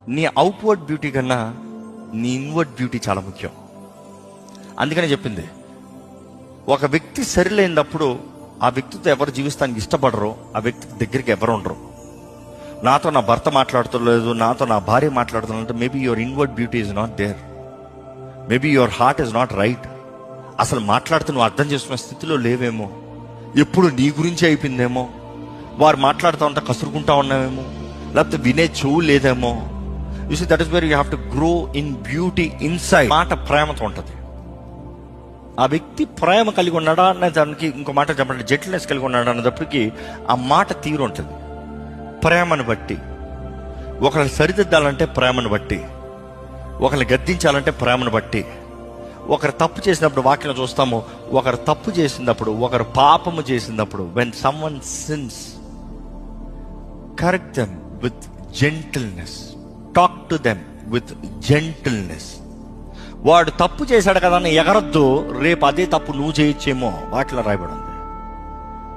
నీ outward beauty కన్నా నీ ఇన్వర్డ్ బ్యూటీ చాలా ముఖ్యం. అందుకనే చెప్పింది, ఒక వ్యక్తి సరిలేనప్పుడు ఆ వ్యక్తితో ఎవరు జీవిస్తానికి ఇష్టపడరో ఆ వ్యక్తికి దగ్గరికి ఎవరు ఉండరు. నాతో నా భర్త మాట్లాడుతలేదు, నాతో నా భార్య మాట్లాడుతున్నట్టు, maybe your inward beauty is not there, maybe your heart is not right. అసలు మాట్లాడుతూ నువ్వు అర్థం చేసుకునే స్థితిలో లేవేమో, ఎప్పుడు నీ గురించి అయిపోయిందేమో, వారు మాట్లాడుతూ ఉంటే కసురుకుంటా ఉన్నావేమో, లేకపోతే వినే చెవు లేదేమో. You see, that is where you have to grow in beauty inside. మాట ప్రేమతో ఉంటుంది. ఆ వ్యక్తి ప్రేమ కలిగి ఉన్నాడా అనే దానికి ఇంకో మాట చెప్పండి, జెంటిల్నెస్ కలిగి ఉన్నాడా అన్నప్పటికీ ఆ మాట తీరు ఉంటుంది. ప్రేమను బట్టి ఒకరిని సరిదిద్దాలంటే ప్రేమను బట్టి, ఒకరిని గద్దించాలంటే ప్రేమను బట్టి. ఒకరు తప్పు చేసినప్పుడు వాక్యం చూస్తాము, ఒకరు తప్పు చేసినప్పుడు, ఒకరు పాపము చేసినప్పుడు, when someone sins, correct them with gentleness, talk to them with gentleness. వాడు తప్పు చేశాడు కదా అని ఎగరొద్దు, రేపు అదే తప్పు నువ్వు చేయొచ్చేమో వాటిలో రాయబడింది.